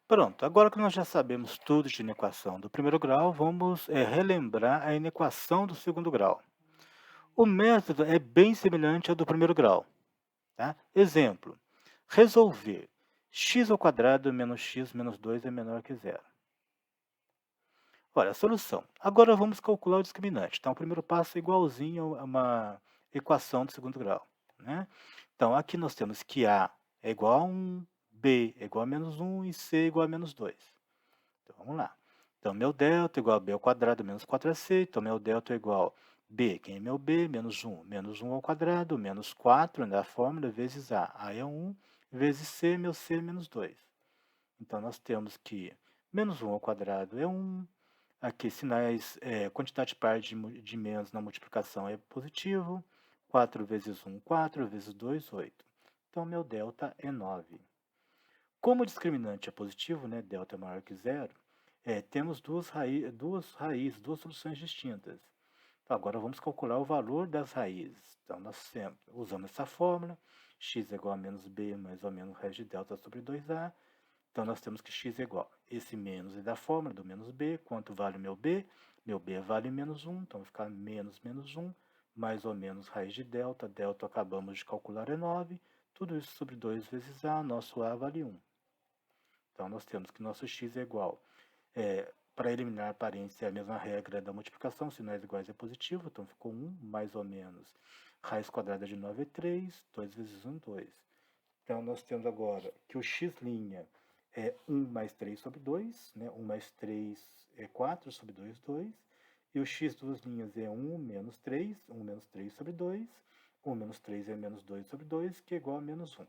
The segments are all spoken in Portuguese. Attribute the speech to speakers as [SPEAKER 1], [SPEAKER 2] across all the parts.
[SPEAKER 1] Pronto, agora que nós já sabemos tudo de inequação do primeiro grau, vamos relembrar a inequação do segundo grau. O método é bem semelhante ao do primeiro grau. Tá? Exemplo, resolver x ao quadrado menos x menos 2 é menor que zero. Olha, a solução. Agora vamos calcular o discriminante. Então, o primeiro passo é igualzinho a uma equação do segundo grau. Né? Então, aqui nós temos que A é igual a 1, B é igual a menos 1 e C é igual a menos 2. Então, vamos lá. Então, meu delta é igual a B ao quadrado menos 4AC. Então, meu delta é igual a B, quem é meu B? Menos 1 ao quadrado, menos 4 na fórmula, vezes A. A é 1, vezes C, meu C é menos 2. Então, nós temos que menos 1 ao quadrado é 1. Aqui, sinais, quantidade par de menos na multiplicação é positivo. 4 vezes 1, 4, vezes 2, 8. Então, meu delta é 9. Como o discriminante é positivo, né, delta é maior que zero, temos duas soluções distintas. Então, agora vamos calcular o valor das raízes. Então, nós sempre usamos essa fórmula, x é igual a menos b mais ou menos raiz de delta sobre 2a. Então, nós temos que x é igual. Esse menos é da fórmula do menos b. Quanto vale o meu b? Meu b vale menos 1, então vai ficar menos menos 1, mais ou menos raiz de delta. Delta acabamos de calcular é 9. Tudo isso sobre 2 vezes a, nosso a vale 1. Então, nós temos que nosso x é igual. Para eliminar a aparência, é a mesma regra da multiplicação, sinais iguais é positivo, então ficou 1, mais ou menos. Raiz quadrada de 9 é 3, 2 vezes 1, 2. Então, nós temos agora que o x' é 1 mais 3 sobre 2, né? 1 mais 3 é 4 sobre 2, 2. E o x duas linhas é 1 menos 3, 1 menos 3 sobre 2. 1 menos 3 é menos 2 sobre 2, que é igual a menos 1.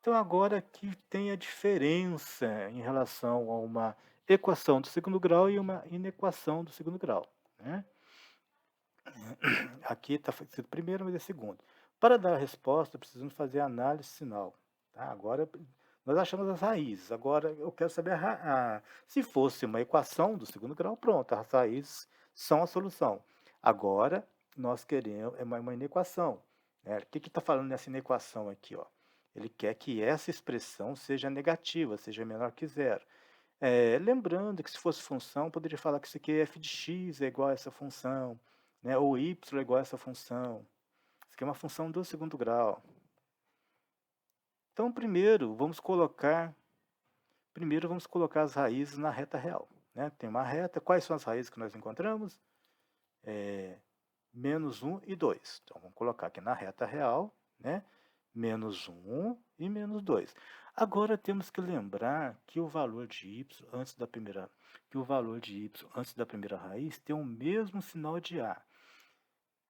[SPEAKER 1] Então, agora aqui tem a diferença em relação a uma equação do segundo grau e uma inequação do segundo grau. Né? Aqui está escrito primeiro, mas é segundo. Para dar a resposta, precisamos fazer a análise sinal. Tá? Agora, nós achamos as raízes. Agora, eu quero saber se fosse uma equação do segundo grau, pronto, as raízes são a solução. Agora, nós queremos, é uma inequação. Né? O que está falando nessa inequação aqui? Ó? Ele quer que essa expressão seja negativa, seja menor que zero. Lembrando que se fosse função, poderia falar que isso aqui é f de x é igual a essa função, né? Ou y é igual a essa função. Isso aqui é uma função do segundo grau. Então, primeiro vamos colocar as raízes na reta real. Né? Tem uma reta, quais são as raízes que nós encontramos? Menos 1 e 2. Então, vamos colocar aqui na reta real, né? Menos 1 e menos 2. Agora, temos que lembrar que o valor de y antes da primeira, raiz tem o mesmo sinal de a.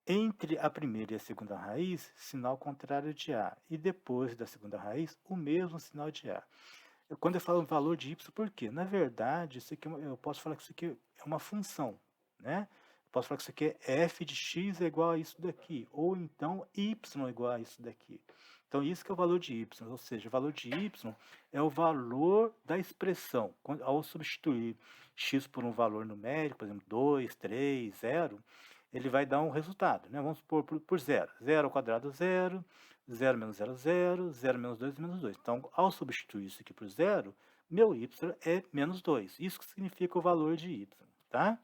[SPEAKER 1] Entre a primeira e a segunda raiz, sinal contrário de a. E depois da segunda raiz, o mesmo sinal de a. Quando eu falo valor de y, por quê? Na verdade, isso aqui, eu posso falar que isso aqui é uma função. Né? Eu posso falar que isso aqui é f de x é igual a isso daqui. Ou então y é igual a isso daqui. Então, isso que é o valor de y. Ou seja, o valor de y é o valor da expressão. Ao substituir x por um valor numérico, por exemplo, 2, 3, 0, ele vai dar um resultado. Né? Vamos supor por 0. 0 ao quadrado, 0. 0 menos 0, 0. 0 menos 2, menos 2. Então, ao substituir isso aqui por 0, meu y é menos 2. Isso que significa o valor de y. Tá?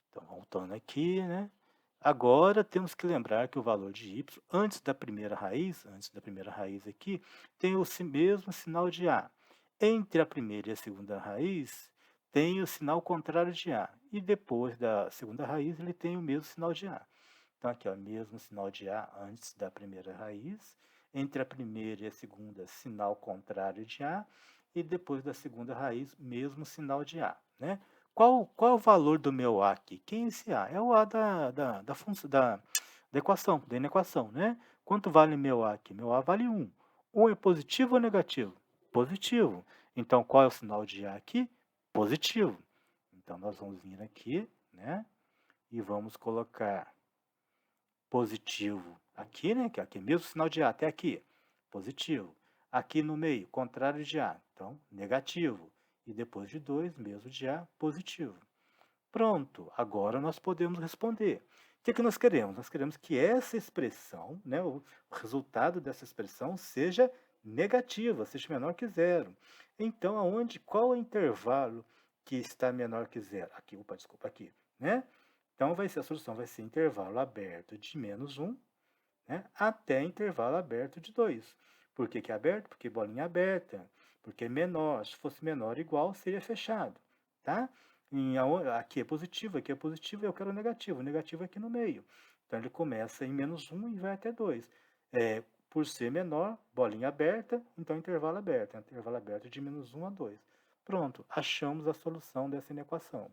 [SPEAKER 1] Então, voltando aqui, né? Agora, temos que lembrar que o valor de y, antes da primeira raiz aqui, tem o mesmo sinal de a. Entre a primeira e a segunda raiz, tem o sinal contrário de a. E depois da segunda raiz, ele tem o mesmo sinal de a. Então, aqui, ó, mesmo sinal de a antes da primeira raiz. Entre a primeira e a segunda, sinal contrário de a. E depois da segunda raiz, mesmo sinal de a. Né? Qual é o valor do meu A aqui? Quem é esse A? É o A da função, da equação, da inequação, né? Quanto vale meu A aqui? Meu A vale 1. 1 é positivo ou negativo? Positivo. Então, qual é o sinal de A aqui? Positivo. Então, nós vamos vir aqui, né? E vamos colocar positivo aqui, né? Que aqui é mesmo sinal de A, até aqui. Positivo. Aqui no meio, contrário de A. Então, negativo. E depois de 2, mesmo de A, positivo. Pronto, agora nós podemos responder. O que nós queremos? Nós queremos que essa expressão, né, o resultado dessa expressão seja negativa, seja menor que zero. Então, qual é o intervalo que está menor que zero? Aqui, opa, desculpa, aqui, né? Então, a solução vai ser intervalo aberto de -1, né, até intervalo aberto de 2. Por que que é aberto? Porque bolinha aberta, porque é menor. Se fosse menor ou igual, seria fechado, tá? Aqui é positivo, eu quero negativo. O negativo é aqui no meio. Então, ele começa em -1 e vai até 2. Por ser menor, bolinha aberta, então intervalo aberto. Intervalo aberto de -1 a 2. Pronto, achamos a solução dessa inequação.